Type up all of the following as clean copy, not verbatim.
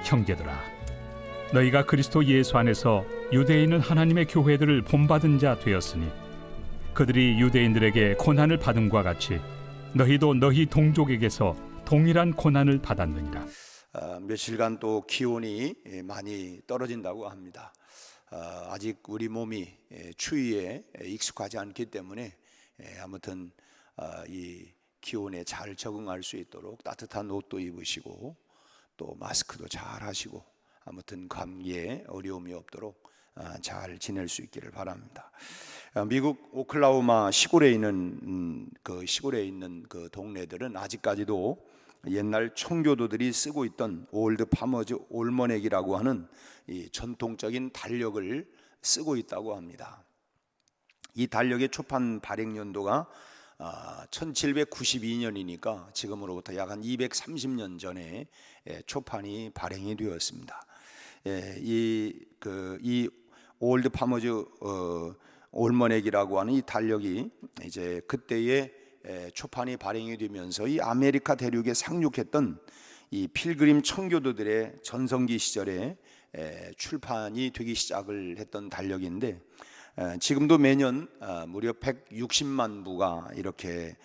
형제들아, 너희가 그리스도 예수 안에서 유대에 있는 하나님의 교회들을 본받은 자 되었으니 그들이 유대인들에게 고난을 받음과 같이 너희도 너희 동족에게서 동일한 고난을 받았느니라. 며칠간 또 기온이 많이 떨어진다고 합니다. 아직 우리 몸이 추위에 익숙하지 않기 때문에 아무튼 이 기온에 잘 적응할 수 있도록 따뜻한 옷도 입으시고 또 마스크도 잘 하시고 아무튼 감기에 어려움이 없도록 잘 지낼 수 있기를 바랍니다. 미국 오클라호마 시골에 있는 그 동네들은 아직까지도 옛날 청교도들이 쓰고 있던 올드 파머즈 올머넥이라고 하는 이 전통적인 달력을 쓰고 있다고 합니다. 이 달력의 초판 발행 연도가 1792년이니까 지금으로부터 약 한 230년 전에 초판이 발행이 되었습니다. 이 올드 파머즈 올머넥이라고 하는 이 달력이 이제 그때의 초판이 발행이 되면서 이 아메리카 대륙에 상륙했던 이 필그림 청교도들의 전성기 시절에 출판이 되기 시작을 했던 달력인데 지금도 매년 무려 160만 부가 이렇게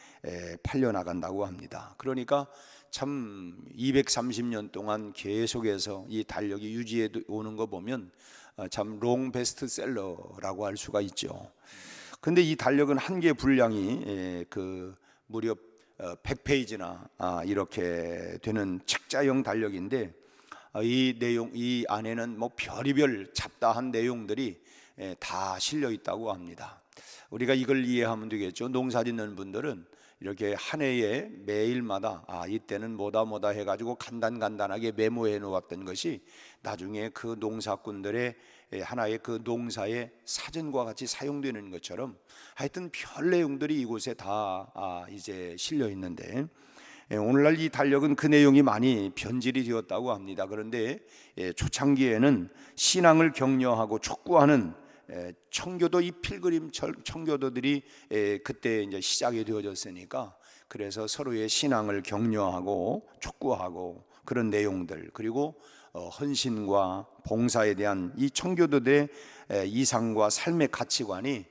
팔려나간다고 합니다. 그러니까 참 230년 동안 계속해서 이 달력이 유지해 오는 거 보면 참 롱 베스트셀러라고 할 수가 있죠. 근데 이 달력은 한 개 분량이 무려 100페이지나 이렇게 되는 책자형 달력인데 이 안에는 뭐 별의별 잡다한 내용들이 다 실려 있다고 합니다. 우리가 이걸 이해하면 되겠죠. 농사 짓는 분들은 이렇게 한 해에 매일마다 이때는 뭐다 해가지고 간단하게 메모해 놓았던 것이 나중에 그 농사꾼들의 하나의 그 농사의 사전과 같이 사용되는 것처럼 하여튼 별 내용들이 이곳에 다 이제 실려 있는데 오늘날 이 달력은 그 내용이 많이 변질이 되었다고 합니다. 그런데 초창기에는 신앙을 격려하고 촉구하는 청교도 이 필그림 청교도들이 그때 이제 시작이 되어졌으니까 그래서 서로의 신앙을 격려하고 촉구하고 그런 내용들 그리고 헌신과 봉사에 대한 이 청교도들의 이상과 삶의 가치관이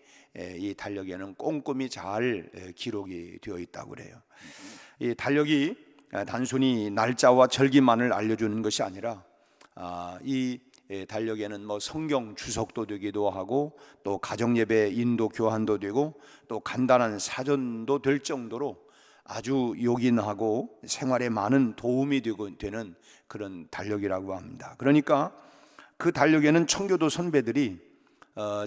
이 달력에는 꼼꼼히 잘 기록이 되어 있다고 그래요. 이 달력이 단순히 날짜와 절기만을 알려주는 것이 아니라 이 달력에는 뭐 성경 주석도 되기도 하고 또 가정예배 인도 교환도 되고 또 간단한 사전도 될 정도로 아주 요긴하고 생활에 많은 도움이 되는 그런 달력이라고 합니다. 그러니까 그 달력에는 청교도 선배들이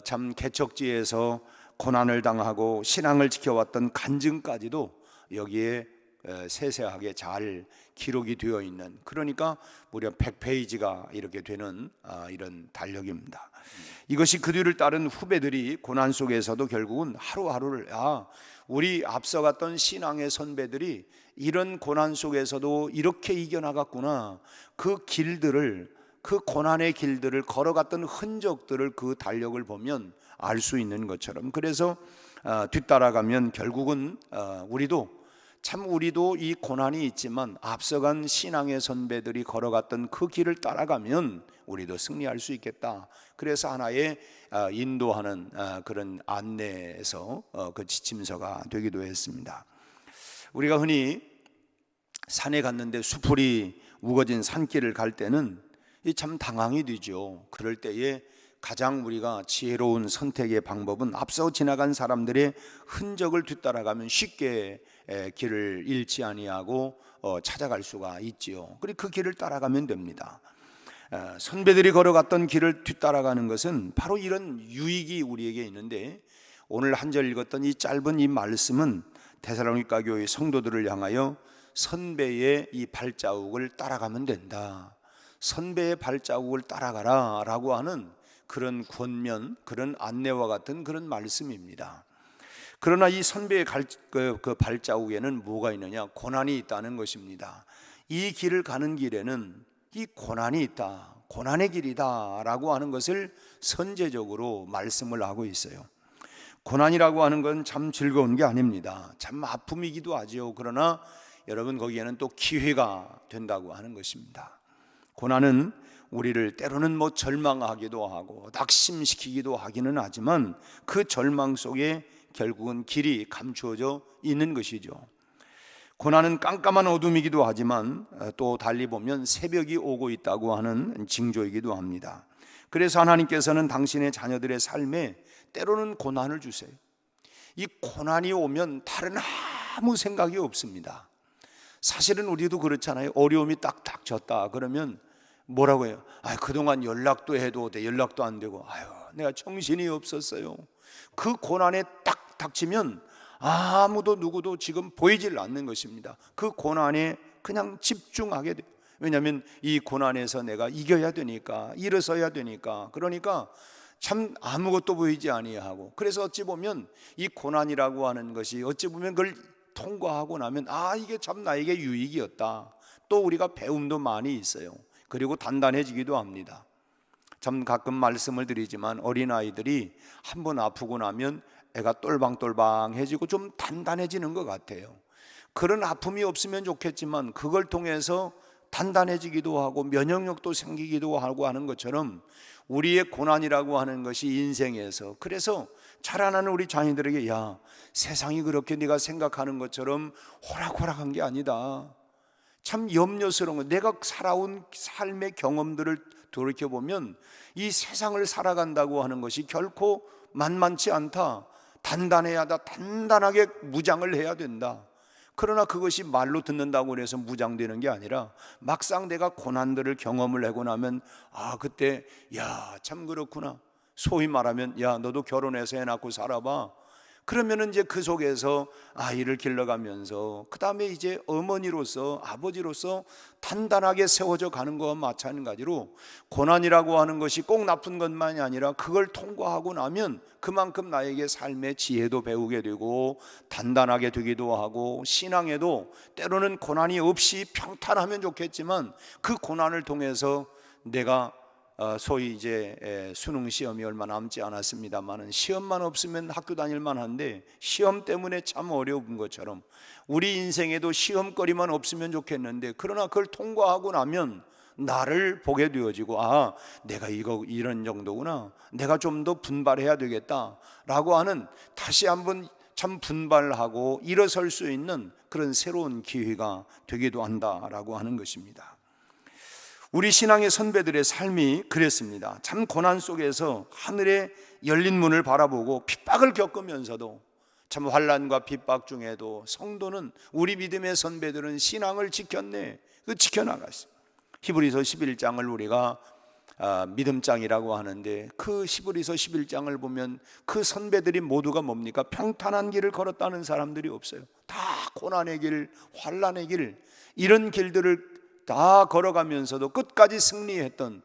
참 개척지에서 고난을 당하고 신앙을 지켜왔던 간증까지도 여기에 세세하게 잘 기록이 되어 있는 그러니까 무려 100페이지가 이렇게 되는 이런 달력입니다. 이것이 그 뒤를 따른 후배들이 고난 속에서도 결국은 하루하루를 우리 앞서갔던 신앙의 선배들이 이런 고난 속에서도 이렇게 이겨나갔구나 그 길들을 그 고난의 길들을 걸어갔던 흔적들을 그 달력을 보면 알 수 있는 것처럼 그래서 뒤따라가면 결국은 우리도 이 고난이 있지만 앞서간 신앙의 선배들이 걸어갔던 그 길을 따라가면 우리도 승리할 수 있겠다. 그래서 하나의 인도하는 그런 안내에서 그 지침서가 되기도 했습니다. 우리가 흔히 산에 갔는데 수풀이 우거진 산길을 갈 때는 참 당황이 되죠. 그럴 때에 가장 우리가 지혜로운 선택의 방법은 앞서 지나간 사람들의 흔적을 뒤따라가면 쉽게 길을 잃지 아니하고 찾아갈 수가 있지요. 그리고 그 길을 따라가면 됩니다. 선배들이 걸어갔던 길을 뒤따라가는 것은 바로 이런 유익이 우리에게 있는데 오늘 한 절 읽었던 이 짧은 이 말씀은 데살로니가 교회 성도들을 향하여 선배의 이 발자국을 따라가면 된다. 선배의 발자국을 따라가라 라고 하는 그런 권면, 그런 안내와 같은 그런 말씀입니다. 그러나 이 선배의 그 발자국에는 뭐가 있느냐? 고난이 있다는 것입니다. 이 길을 가는 길에는 이 고난이 있다, 고난의 길이다 라고 하는 것을 선제적으로 말씀을 하고 있어요. 고난이라고 하는 건 참 즐거운 게 아닙니다. 참 아픔이기도 하죠. 그러나 여러분 거기에는 또 기회가 된다고 하는 것입니다. 고난은 우리를 때로는 절망하기도 하고 낙심시키기도 하기는 하지만 그 절망 속에 결국은 길이 감추어져 있는 것이죠. 고난은 깜깜한 어둠이기도 하지만 또 달리 보면 새벽이 오고 있다고 하는 징조이기도 합니다. 그래서 하나님께서는 당신의 자녀들의 삶에 때로는 고난을 주세요. 이 고난이 오면 다른 아무 생각이 없습니다. 사실은 우리도 그렇잖아요. 어려움이 딱 닥쳤다 그러면 뭐라고 해요? 그동안 연락도 해도 연락도 안 되고 내가 정신이 없었어요. 그 고난에 딱 닥치면 아무도 누구도 지금 보이질 않는 것입니다. 그 고난에 그냥 집중하게 돼요. 왜냐하면 이 고난에서 내가 이겨야 되니까, 일어서야 되니까. 그러니까 참 아무것도 보이지 아니하고, 그래서 어찌 보면 이 고난이라고 하는 것이 어찌 보면 그걸 통과하고 나면 이게 참 나에게 유익이었다. 또 우리가 배움도 많이 있어요. 그리고 단단해지기도 합니다. 참 가끔 말씀을 드리지만 어린아이들이 한번 아프고 나면 애가 똘방똘방해지고 좀 단단해지는 것 같아요. 그런 아픔이 없으면 좋겠지만 그걸 통해서 단단해지기도 하고 면역력도 생기기도 하고 하는 것처럼 우리의 고난이라고 하는 것이 인생에서, 그래서 자라나는 우리 자녀들에게 세상이 그렇게 네가 생각하는 것처럼 호락호락한 게 아니다. 참 염려스러운 거, 내가 살아온 삶의 경험들을 돌이켜보면 이 세상을 살아간다고 하는 것이 결코 만만치 않다. 단단해야 한다. 단단하게 무장을 해야 된다. 그러나 그것이 말로 듣는다고 해서 무장되는 게 아니라 막상 내가 고난들을 경험을 하고 나면 그때 참 그렇구나. 소위 말하면 너도 결혼해서 애 낳고 살아봐. 그러면은 이제 그 속에서 아이를 길러가면서 그 다음에 이제 어머니로서 아버지로서 단단하게 세워져 가는 것과 마찬가지로 고난이라고 하는 것이 꼭 나쁜 것만이 아니라 그걸 통과하고 나면 그만큼 나에게 삶의 지혜도 배우게 되고 단단하게 되기도 하고, 신앙에도 때로는 고난이 없이 평탄하면 좋겠지만 그 고난을 통해서 내가 소위 이제 수능 시험이 얼마 남지 않았습니다만은 시험만 없으면 학교 다닐만 한데 시험 때문에 참 어려운 것처럼 우리 인생에도 시험거리만 없으면 좋겠는데, 그러나 그걸 통과하고 나면 나를 보게 되어지고 내가 이런 정도구나, 내가 좀 더 분발해야 되겠다라고 하는, 다시 한번 참 분발하고 일어설 수 있는 그런 새로운 기회가 되기도 한다라고 하는 것입니다. 우리 신앙의 선배들의 삶이 그랬습니다. 참 고난 속에서 하늘의 열린 문을 바라보고 핍박을 겪으면서도 참 환난과 핍박 중에도 성도는, 우리 믿음의 선배들은 신앙을 지켰네. 지켜나갔습니다. 히브리서 11장을 우리가 믿음장이라고 하는데 그 히브리서 11장을 보면 그 선배들이 모두가 뭡니까? 평탄한 길을 걸었다는 사람들이 없어요. 다 고난의 길, 환난의 길, 이런 길들을 다 걸어가면서도 끝까지 승리했던,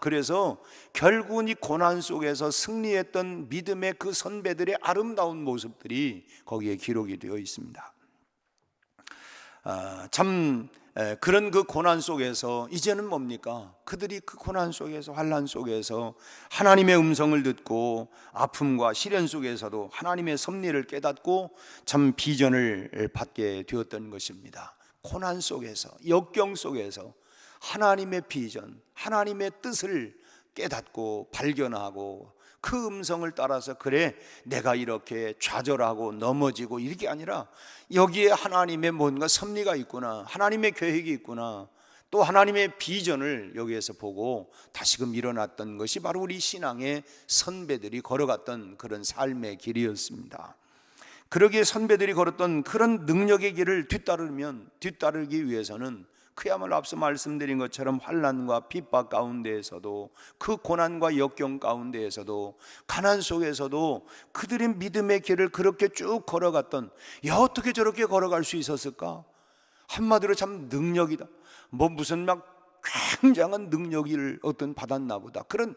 그래서 결국은 이 고난 속에서 승리했던 믿음의 그 선배들의 아름다운 모습들이 거기에 기록이 되어 있습니다. 그런 그 고난 속에서 이제는 뭡니까? 그들이 그 고난 속에서, 환난 속에서 하나님의 음성을 듣고 아픔과 시련 속에서도 하나님의 섭리를 깨닫고 참 비전을 받게 되었던 것입니다. 고난 속에서, 역경 속에서 하나님의 비전, 하나님의 뜻을 깨닫고 발견하고 그 음성을 따라서, 그래 내가 이렇게 좌절하고 넘어지고 이게 아니라 여기에 하나님의 뭔가 섭리가 있구나, 하나님의 계획이 있구나, 또 하나님의 비전을 여기에서 보고 다시금 일어났던 것이 바로 우리 신앙의 선배들이 걸어갔던 그런 삶의 길이었습니다. 그러기에 선배들이 걸었던 그런 능력의 길을 뒤따르기 위해서는 그야말로 앞서 말씀드린 것처럼 환난과 핍박 가운데에서도, 그 고난과 역경 가운데에서도, 가난 속에서도 그들의 믿음의 길을 그렇게 쭉 걸어갔던, 어떻게 저렇게 걸어갈 수 있었을까? 한마디로 참 능력이다. 무슨 굉장한 능력을 받았나 보다. 그런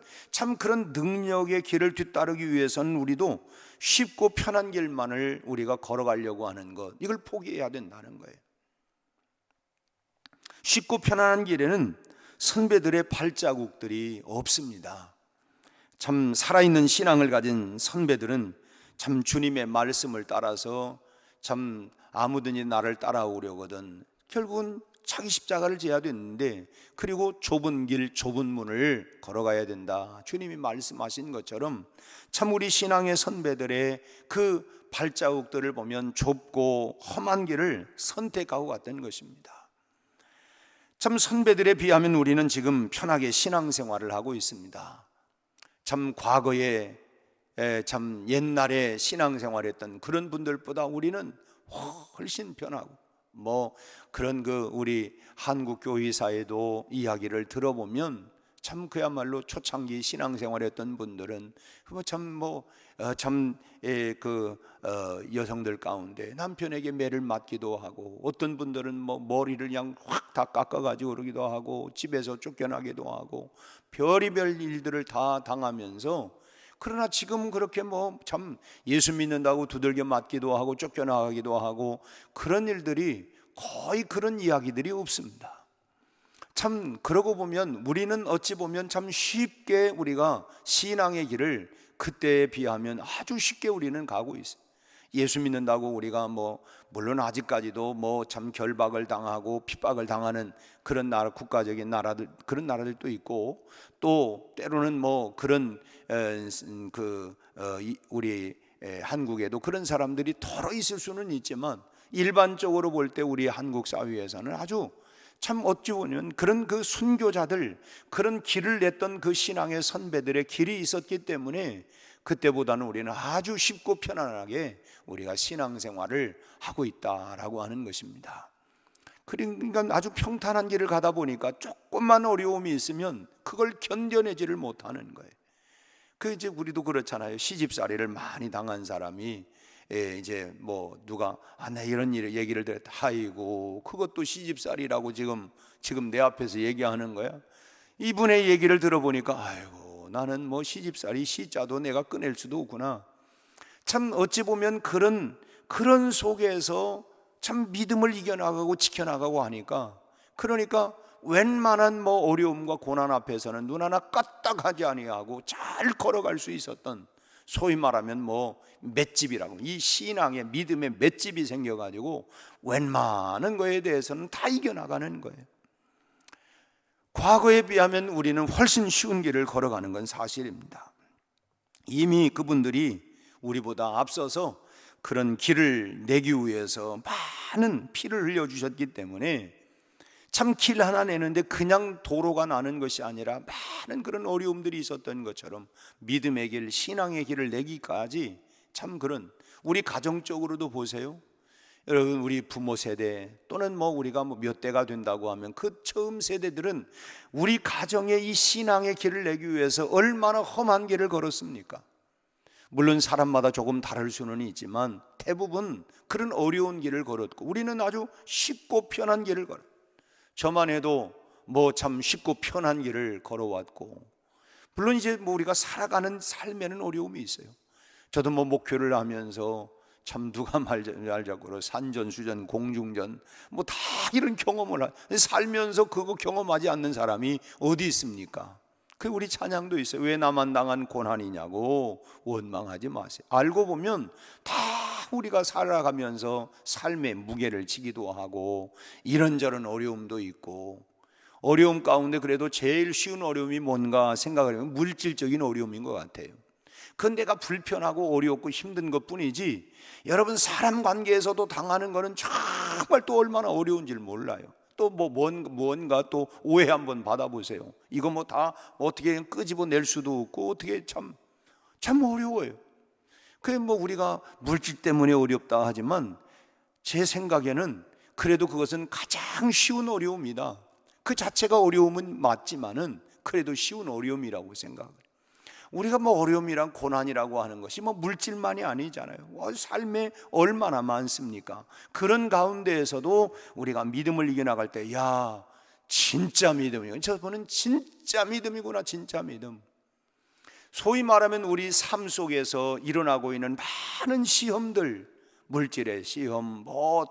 능력의 길을 뒤따르기 위해서는 우리도 쉽고 편한 길만을 우리가 걸어가려고 하는 것, 이걸 포기해야 된다는 거예요. 쉽고 편안한 길에는 선배들의 발자국들이 없습니다. 참 살아있는 신앙을 가진 선배들은 참 주님의 말씀을 따라서 참 아무든지 나를 따라오려거든 결국은 자기 십자가를 져야 되는데, 그리고 좁은 길 좁은 문을 걸어가야 된다. 주님이 말씀하신 것처럼 참 우리 신앙의 선배들의 그 발자국들을 보면 좁고 험한 길을 선택하고 갔던 것입니다. 참 선배들에 비하면 우리는 지금 편하게 신앙생활을 하고 있습니다. 참 과거에 참 옛날에 신앙생활했던 그런 분들보다 우리는 훨씬 편하고, 뭐 그런 우리 한국 교회사에도 이야기를 들어보면 참 그야말로 초창기 신앙생활했던 분들은 여성들 가운데 남편에게 매를 맞기도 하고, 어떤 분들은 뭐 머리를 그냥 확 다 깎아가지고 그러기도 하고, 집에서 쫓겨나기도 하고, 별의별 일들을 다 당하면서, 그러나 지금 그렇게 참 예수 믿는다고 두들겨 맞기도 하고 쫓겨나가기도 하고, 그런 일들이 거의 그런 이야기들이 없습니다. 참 그러고 보면 우리는 어찌 보면 참 쉽게 우리가 신앙의 길을 그때에 비하면 아주 쉽게 우리는 가고 있어요. 예수 믿는다고 우리가 물론 아직까지도 참 결박을 당하고 핍박을 당하는 그런 나라, 국가적인 나라들, 그런 나라들도 있고, 또 때로는 그런 우리 한국에도 그런 사람들이 덜어 있을 수는 있지만, 일반적으로 볼 때 우리 한국 사회에서는 아주 참 어찌 보면 그런 순교자들, 그런 길을 냈던 그 신앙의 선배들의 길이 있었기 때문에 그때보다는 우리는 아주 쉽고 편안하게 우리가 신앙생활을 하고 있다라고 하는 것입니다. 그러니까 아주 평탄한 길을 가다 보니까 조금만 어려움이 있으면 그걸 견뎌내지를 못하는 거예요. 이제 우리도 그렇잖아요. 시집살이를 많이 당한 사람이 이제 누가 나 이런 얘기를 들었다, 아이고 그것도 시집살이라고 지금 내 앞에서 얘기하는 거야. 이분의 얘기를 들어보니까 아이고 나는 시집살이 시자도 내가 꺼낼 수도 없구나. 참 어찌 보면 그런 속에서 참 믿음을 이겨나가고 지켜나가고 하니까, 그러니까 웬만한 어려움과 고난 앞에서는 눈 하나 까딱하지 아니하고 잘 걸어갈 수 있었던, 소위 말하면 맷집이라고, 이 신앙의 믿음의 맷집이 생겨가지고 웬만한 거에 대해서는 다 이겨나가는 거예요. 과거에 비하면 우리는 훨씬 쉬운 길을 걸어가는 건 사실입니다. 이미 그분들이 우리보다 앞서서 그런 길을 내기 위해서 많은 피를 흘려주셨기 때문에 참 길 하나 내는데 그냥 도로가 나는 것이 아니라 많은 그런 어려움들이 있었던 것처럼, 믿음의 길, 신앙의 길을 내기까지 참 그런, 우리 가정적으로도 보세요. 여러분, 우리 부모 세대 또는 우리가 몇 대가 된다고 하면 그 처음 세대들은 우리 가정의 이 신앙의 길을 내기 위해서 얼마나 험한 길을 걸었습니까? 물론 사람마다 조금 다를 수는 있지만 대부분 그런 어려운 길을 걸었고, 우리는 아주 쉽고 편한 길을 걸었어요. 저만 해도 참 쉽고 편한 길을 걸어왔고, 물론 이제 우리가 살아가는 삶에는 어려움이 있어요. 저도 목회를 하면서 참 누가 말자고 그러 산전수전 공중전 다 이런 경험을 살면서 그거 경험하지 않는 사람이 어디 있습니까? 우리 찬양도 있어요. 왜 나만 당한 고난이냐고 원망하지 마세요. 알고 보면 다 우리가 살아가면서 삶의 무게를 지기도 하고 이런저런 어려움도 있고, 어려움 가운데 그래도 제일 쉬운 어려움이 뭔가 생각을 해보면 물질적인 어려움인 것 같아요. 그건 내가 불편하고 어렵고 힘든 것 뿐이지, 여러분 사람 관계에서도 당하는 거는 정말 또 얼마나 어려운지를 몰라요. 또 뭔가 또 오해 한번 받아보세요. 이거 다 어떻게 끄집어낼 수도 없고 어떻게 참 어려워요. 우리가 물질 때문에 어렵다 하지만 제 생각에는 그래도 그것은 가장 쉬운 어려움이다. 그 자체가 어려움은 맞지만은 그래도 쉬운 어려움이라고 생각해요. 우리가 어려움이란 고난이라고 하는 것이 물질만이 아니잖아요. 삶에 얼마나 많습니까? 그런 가운데에서도 우리가 믿음을 이겨나갈 때, 야, 진짜 믿음이요. 저분은 진짜 믿음이구나, 진짜 믿음. 소위 말하면 우리 삶 속에서 일어나고 있는 많은 시험들, 물질의 시험,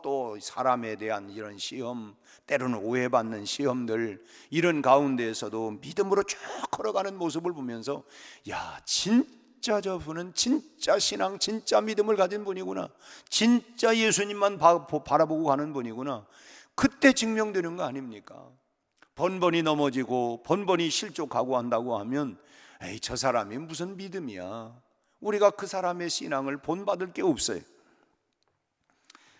또 사람에 대한 이런 시험, 때로는 오해받는 시험들, 이런 가운데에서도 믿음으로 쭉 걸어가는 모습을 보면서, 야, 진짜 저분은 진짜 신앙, 진짜 믿음을 가진 분이구나, 진짜 예수님만 바라보고 가는 분이구나, 그때 증명되는 거 아닙니까? 번번이 넘어지고 번번이 실족하고 한다고 하면 에이, 저 사람이 무슨 믿음이야. 우리가 그 사람의 신앙을 본받을 게 없어요.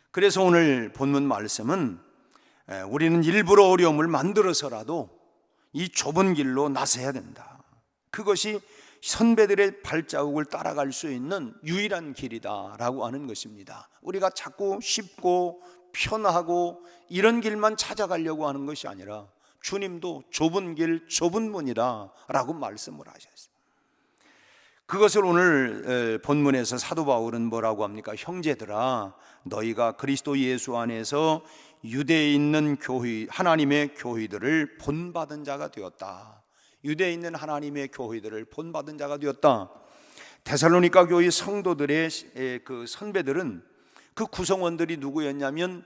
그래서 오늘 본문 말씀은 우리는 일부러 어려움을 만들어서라도 이 좁은 길로 나서야 된다. 그것이 선배들의 발자국을 따라갈 수 있는 유일한 길이다라고 하는 것입니다. 우리가 자꾸 쉽고 편하고 이런 길만 찾아가려고 하는 것이 아니라 주님도 좁은 길, 좁은 문이다라고 말씀을 하셨어요. 그것을 오늘 본문에서 사도 바울은 뭐라고 합니까? 형제들아, 너희가 그리스도 예수 안에서 유대에 있는 교회, 하나님의 교회들을 본받은 자가 되었다. 유대에 있는 하나님의 교회들을 본받은 자가 되었다. 데살로니가 교회 성도들의 그 선배들은 그 구성원들이 누구였냐면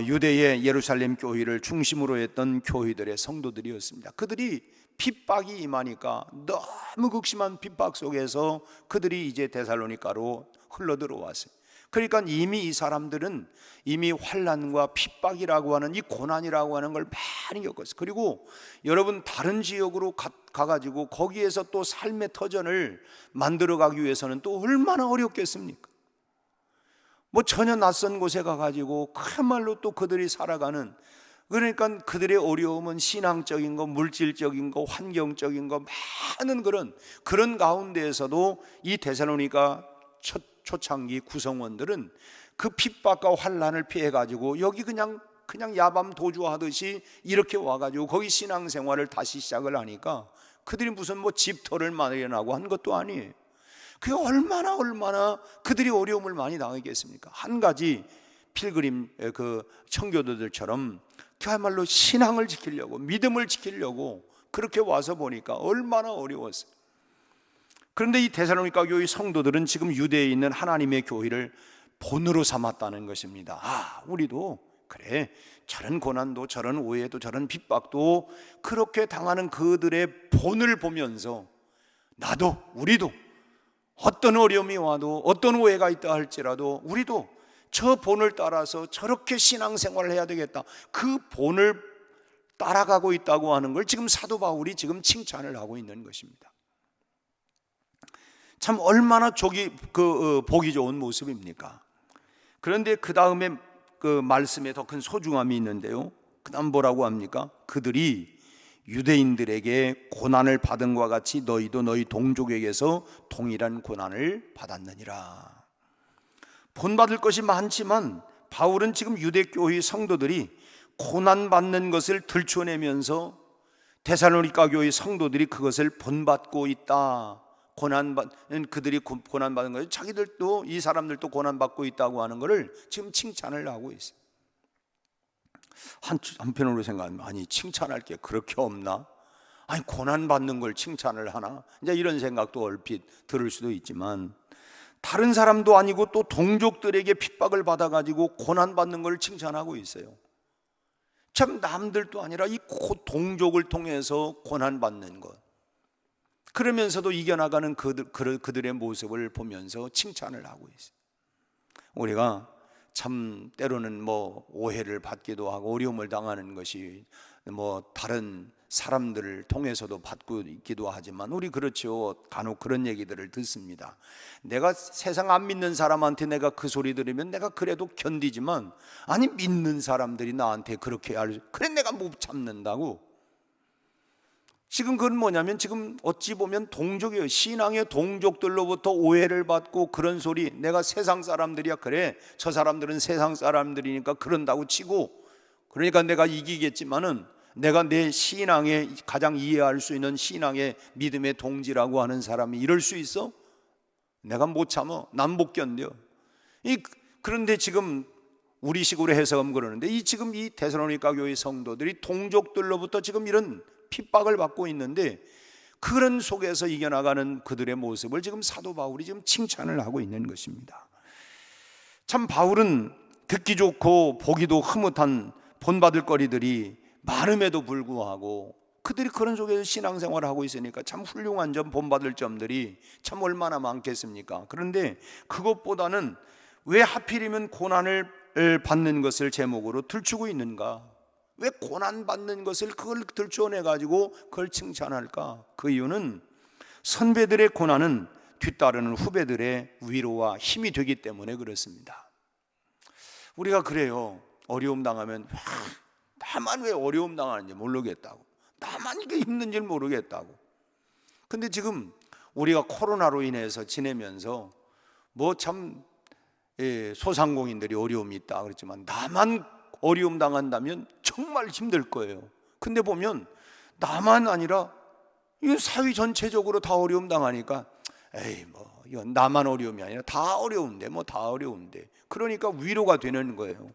유대의 예루살렘 교회를 중심으로 했던 교회들의 성도들이었습니다. 그들이 핍박이 임하니까 너무 극심한 핍박 속에서 그들이 이제 데살로니가로 흘러들어왔어요. 그러니까 이미 이 사람들은 이미 환난과 핍박이라고 하는 이 고난이라고 하는 걸 많이 겪었어요. 그리고 여러분 다른 지역으로 가가지고 거기에서 또 삶의 터전을 만들어가기 위해서는 또 얼마나 어렵겠습니까? 뭐 전혀 낯선 곳에 가가지고 그야말로 또 그들이 살아가는, 그러니까 그들의 어려움은 신앙적인 거, 물질적인 거, 환경적인 거, 많은 그런 가운데에서도 이 데살로니가 초창기 구성원들은 그 핍박과 환난을 피해가지고 여기 그냥 야밤 도주하듯이 이렇게 와가지고 거기 신앙생활을 다시 시작을 하니까 그들이 무슨 뭐 집터를 마련하고 한 것도 아니에요. 그게 얼마나 그들이 어려움을 많이 당하겠습니까? 한 가지 필그림 그 청교도들처럼 그야말로 신앙을 지키려고, 믿음을 지키려고 그렇게 와서 보니까 얼마나 어려웠어요. 그런데 이 데살로니가 교회 성도들은 지금 유대에 있는 하나님의 교회를 본으로 삼았다는 것입니다. 아, 우리도 그래, 저런 고난도 저런 오해도 저런 핍박도 그렇게 당하는 그들의 본을 보면서 우리도 어떤 어려움이 와도 어떤 오해가 있다 할지라도 우리도 저 본을 따라서 저렇게 신앙생활을 해야 되겠다, 그 본을 따라가고 있다고 하는 걸 지금 사도 바울이 지금 칭찬을 하고 있는 것입니다. 참 얼마나 보기 좋은 모습입니까? 그런데 그 다음에 그 말씀에 더 큰 소중함이 있는데요, 그 다음 뭐라고 합니까? 그들이 유대인들에게 고난을 받은 것 같이 너희도 너희 동족에게서 동일한 고난을 받았느니라. 본받을 것이 많지만 바울은 지금 유대교회 성도들이 고난받는 것을 들춰내면서 데살로니가 교회 성도들이 그것을 본받고 있다, 그들이 고난받은 것을 자기들도, 이 사람들도 고난받고 있다고 하는 것을 지금 칭찬을 하고 있어요. 한편으로 생각하면 아니, 칭찬할 게 그렇게 없나? 아니, 고난받는 걸 칭찬을 하나? 이제 이런 생각도 얼핏 들을 수도 있지만, 다른 사람도 아니고 또 동족들에게 핍박을 받아가지고 고난받는 걸 칭찬하고 있어요. 참 남들도 아니라 이 동족을 통해서 고난받는 것, 그러면서도 이겨나가는 그들의 모습을 보면서 칭찬을 하고 있어요. 우리가 참 때로는 뭐 오해를 받기도 하고 어려움을 당하는 것이 뭐 다른 사람들을 통해서도 받고 있기도 하지만, 우리 그렇죠, 간혹 그런 얘기들을 듣습니다. 내가 세상 안 믿는 사람한테 내가 그 소리 들으면 내가 그래도 견디지만, 아니 믿는 사람들이 나한테 그렇게 그래 내가 못 참는다고. 지금 그건 뭐냐면, 지금 어찌 보면 동족이에요. 신앙의 동족들로부터 오해를 받고 그런 소리, 내가 세상 사람들이야, 그래 저 사람들은 세상 사람들이니까 그런다고 치고, 그러니까 내가 이기겠지만은 내가 내 신앙에 가장 이해할 수 있는 신앙의 믿음의 동지라고 하는 사람이 이럴 수 있어? 내가 못 참어, 난 못 견뎌. 그런데 지금 우리식으로 해석하면 그러는데, 지금 이 데살로니가 교회 성도들이 동족들로부터 지금 이런 핍박을 받고 있는데, 그런 속에서 이겨나가는 그들의 모습을 지금 사도 바울이 지금 칭찬을 하고 있는 것입니다. 참 바울은 듣기 좋고 보기도 흐뭇한 본받을 거리들이 많음에도 불구하고 그들이 그런 속에서 신앙생활을 하고 있으니까 참 훌륭한 점, 본받을 점들이 참 얼마나 많겠습니까? 그런데 그것보다는 왜 하필이면 고난을 받는 것을 제목으로 들추고 있는가? 왜 고난 받는 것을 그걸 들추어내 가지고 그걸 칭찬할까? 그 이유는 선배들의 고난은 뒤따르는 후배들의 위로와 힘이 되기 때문에 그렇습니다. 우리가 그래요. 어려움 당하면 나만 왜 어려움 당하는지 모르겠다고, 나만 이게 힘든지 모르겠다고. 근데 지금 우리가 코로나로 인해서 지내면서 뭐 참 소상공인들이 어려움이 있다 그랬지만 나만 어려움 당한다면 정말 힘들 거예요. 근데 보면 나만 아니라 이 사회 전체적으로 다 어려움 당하니까 에이 뭐 이건 나만 어려움이 아니라 다 어려운데 뭐 다 어려운데, 그러니까 위로가 되는 거예요.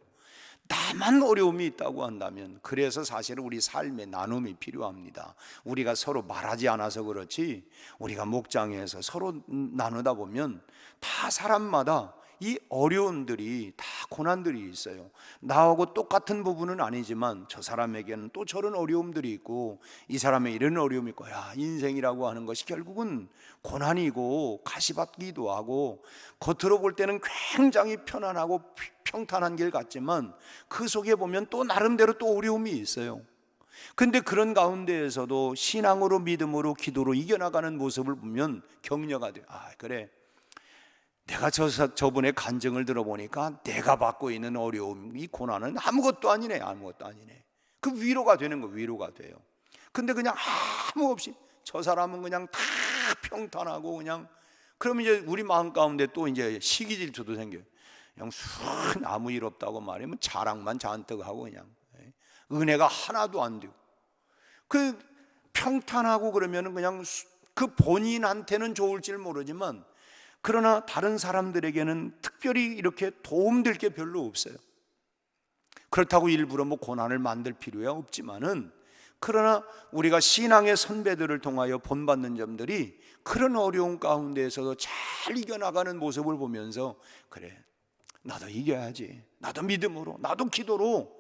나만 어려움이 있다고 한다면, 그래서 사실은 우리 삶에 나눔이 필요합니다. 우리가 서로 말하지 않아서 그렇지 우리가 목장에서 서로 나누다 보면 다 사람마다 이 어려움들이 다 고난들이 있어요. 나하고 똑같은 부분은 아니지만 저 사람에게는 또 저런 어려움들이 있고 이 사람에 이런 어려움이 있고, 야, 인생이라고 하는 것이 결국은 고난이고 가시밭기도 하고 겉으로 볼 때는 굉장히 편안하고 평탄한 길 같지만 그 속에 보면 또 나름대로 또 어려움이 있어요. 근데 그런 가운데에서도 신앙으로 믿음으로 기도로 이겨나가는 모습을 보면 격려가 돼요. 아 그래, 내가 저분의 간증을 들어보니까 내가 받고 있는 어려움, 이 고난은 아무것도 아니네, 아무것도 아니네. 그 위로가 되는 거, 위로가 돼요. 근데 그냥 아무 없이 저 사람은 그냥 다 평탄하고 그냥, 그러면 이제 우리 마음 가운데 또 이제 시기 질투도 생겨요. 그냥 순 아무 일 없다고 말하면 자랑만 잔뜩 하고 그냥 은혜가 하나도 안 되고, 그 평탄하고 그러면은 그냥 그 본인한테는 좋을지 모르지만 그러나 다른 사람들에게는 특별히 이렇게 도움될 게 별로 없어요. 그렇다고 일부러 뭐 고난을 만들 필요야 없지만은, 그러나 우리가 신앙의 선배들을 통하여 본받는 점들이 그런 어려운 가운데에서도 잘 이겨나가는 모습을 보면서 그래, 나도 이겨야지, 나도 믿음으로, 나도 기도로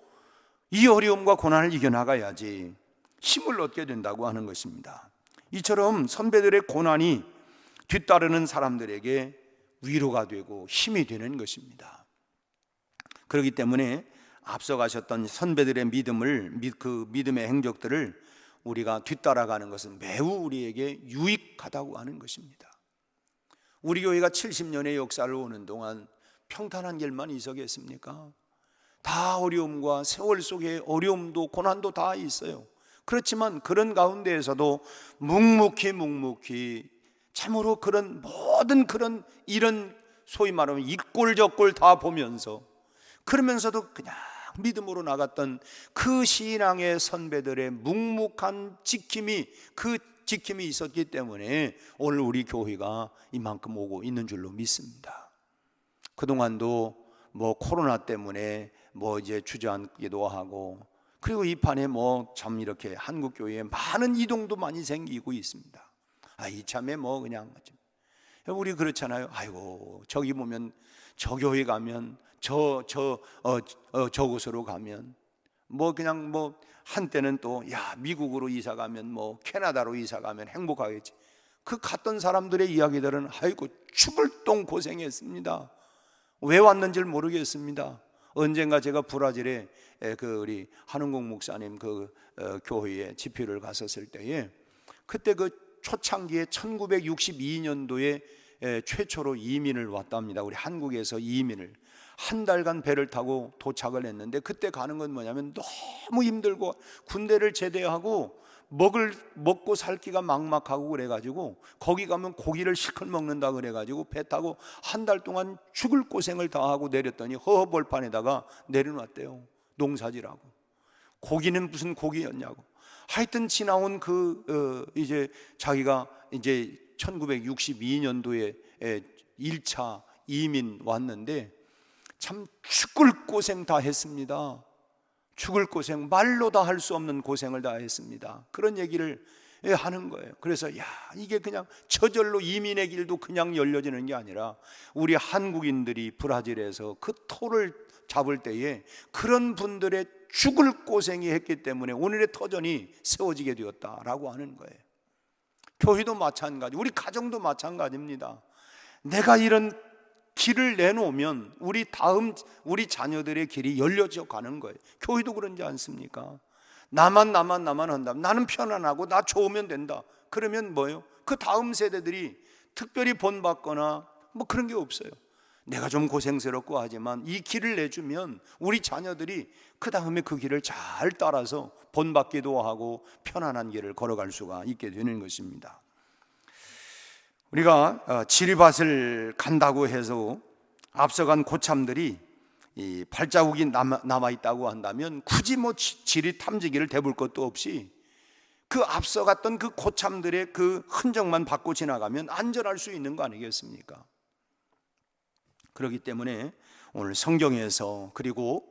이 어려움과 고난을 이겨나가야지 힘을 얻게 된다고 하는 것입니다. 이처럼 선배들의 고난이 뒤따르는 사람들에게 위로가 되고 힘이 되는 것입니다. 그렇기 때문에 앞서 가셨던 선배들의 그 믿음의 행적들을 우리가 뒤따라가는 것은 매우 우리에게 유익하다고 하는 것입니다. 우리 교회가 70년의 역사를 오는 동안 평탄한 길만 있었겠습니까? 다 어려움과 세월 속에 어려움도 고난도 다 있어요. 그렇지만 그런 가운데에서도 묵묵히 참으로 그런 모든 그런 이런 소위 말하면 이꼴저꼴 다 보면서, 그러면서도 그냥 믿음으로 나갔던 그 신앙의 선배들의 묵묵한 지킴이, 그 지킴이 있었기 때문에 오늘 우리 교회가 이만큼 오고 있는 줄로 믿습니다. 그동안도 뭐 코로나 때문에 뭐 이제 주저앉기도 하고, 그리고 이 판에 뭐 참 이렇게 한국 교회에 많은 이동도 많이 생기고 있습니다. 아, 이참에 뭐 그냥 우리 그렇잖아요. 아이고 저기 보면 저 교회 가면 저곳으로 가면 뭐 그냥 뭐 한때는 또 야 미국으로 이사 가면 뭐 캐나다로 이사 가면 행복하겠지. 그 갔던 사람들의 이야기들은 아이고 죽을 똥 고생했습니다. 왜 왔는지를 모르겠습니다. 언젠가 제가 브라질에 그 우리 한웅국 목사님 그 교회에 집회를 갔었을 때에, 그때 그 초창기에 1962년도에 최초로 이민을 왔답니다. 우리 한국에서 이민을 한 달간 배를 타고 도착을 했는데, 그때 가는 건 뭐냐면 너무 힘들고 군대를 제대하고 먹고 살기가 막막하고 그래가지고 거기 가면 고기를 실컷 먹는다 그래가지고 배 타고 한 달 동안 죽을 고생을 다 하고 내렸더니 허허벌판에다가 내려놨대요. 농사지라고. 고기는 무슨 고기였냐고. 하여튼 지나온 이제 자기가 이제 1962년도에 1차 이민 왔는데 참 죽을 고생 다 했습니다. 죽을 고생, 말로 다 할 수 없는 고생을 다 했습니다. 그런 얘기를 하는 거예요. 그래서 야, 이게 그냥 저절로 이민의 길도 그냥 열려지는 게 아니라 우리 한국인들이 브라질에서 그 토를 잡을 때에 그런 분들의 죽을 고생이 했기 때문에 오늘의 터전이 세워지게 되었다라고 하는 거예요. 교회도 마찬가지, 우리 가정도 마찬가지입니다. 내가 이런 길을 내놓으면 우리 자녀들의 길이 열려져 가는 거예요. 교회도 그런지 않습니까? 나만 한다. 나는 편안하고 나 좋으면 된다. 그러면 뭐예요? 그 다음 세대들이 특별히 본받거나 뭐 그런 게 없어요. 내가 좀 고생스럽고 하지만 이 길을 내주면 우리 자녀들이 그 다음에 그 길을 잘 따라서 본받기도 하고 편안한 길을 걸어갈 수가 있게 되는 것입니다. 우리가 지리밭을 간다고 해서 앞서간 고참들이 이 발자국이 남아있다고 한다면 굳이 뭐 지리 탐지기를 대볼 것도 없이 그 앞서갔던 그 고참들의 그 흔적만 받고 지나가면 안전할 수 있는 거 아니겠습니까? 그렇기 때문에 오늘 성경에서 그리고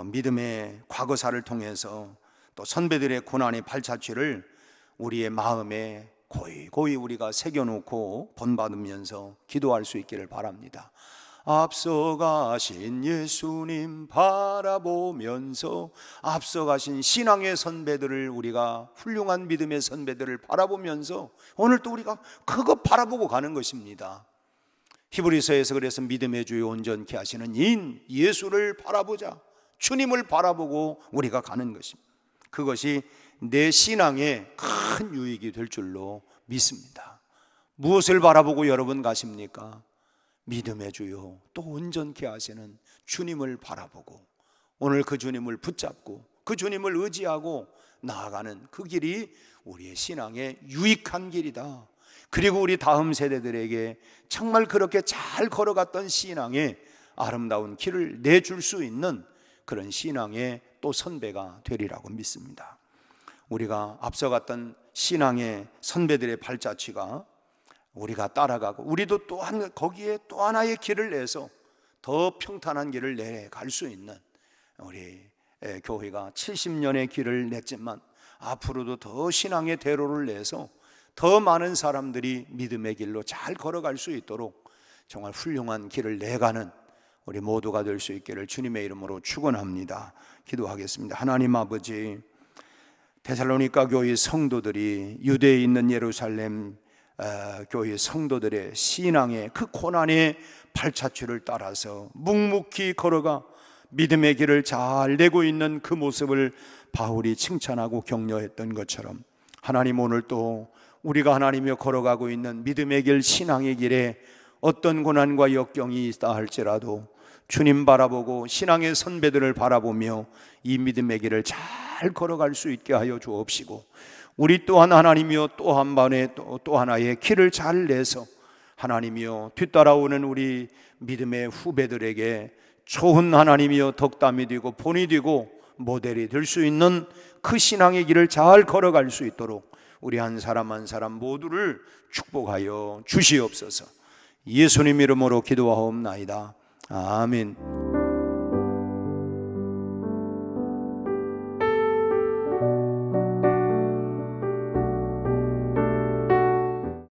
믿음의 과거사를 통해서 또 선배들의 고난의 발자취를 우리의 마음에 고이 우리가 새겨놓고 본받으면서 기도할 수 있기를 바랍니다. 앞서가신 예수님 바라보면서 앞서가신 신앙의 선배들을 우리가 훌륭한 믿음의 선배들을 바라보면서 오늘 또 우리가 그거 바라보고 가는 것입니다. 히브리서에서 그래서 믿음의 주요 온전케 하시는 인 예수를 바라보자, 주님을 바라보고 우리가 가는 것입니다. 그것이 내 신앙에 큰 유익이 될 줄로 믿습니다. 무엇을 바라보고 여러분 가십니까? 믿음의 주요 또 온전케 하시는 주님을 바라보고 오늘 그 주님을 붙잡고 그 주님을 의지하고 나아가는 그 길이 우리의 신앙의 유익한 길이다. 그리고 우리 다음 세대들에게 정말 그렇게 잘 걸어갔던 신앙의 아름다운 길을 내줄 수 있는 그런 신앙의 또 선배가 되리라고 믿습니다. 우리가 앞서갔던 신앙의 선배들의 발자취가 우리가 따라가고 우리도 또한 거기에 또 하나의 길을 내서 더 평탄한 길을 내갈 수 있는 우리 교회가 70년의 길을 냈지만 앞으로도 더 신앙의 대로를 내서 더 많은 사람들이 믿음의 길로 잘 걸어갈 수 있도록 정말 훌륭한 길을 내가는 우리 모두가 될 수 있기를 주님의 이름으로 축원합니다. 기도하겠습니다. 하나님 아버지, 데살로니가 교회 성도들이 유대에 있는 예루살렘 교회 성도들의 신앙의 그 고난의 발자취를 따라서 묵묵히 걸어가 믿음의 길을 잘 내고 있는 그 모습을 바울이 칭찬하고 격려했던 것처럼 하나님, 오늘 또 우리가 하나님이여 걸어가고 있는 믿음의 길, 신앙의 길에 어떤 고난과 역경이 있다 할지라도 주님 바라보고 신앙의 선배들을 바라보며 이 믿음의 길을 잘 걸어갈 수 있게 하여 주옵시고, 우리 또한 하나님이여 또 한 번의 또 하나의 길을 잘 내서 하나님이여 뒤따라오는 우리 믿음의 후배들에게 좋은 하나님이여 덕담이 되고 본이 되고 모델이 될 수 있는 그 신앙의 길을 잘 걸어갈 수 있도록 우리 한 사람 한 사람 모두를 축복하여 주시옵소서. 예수님 이름으로 기도하옵나이다. 아멘.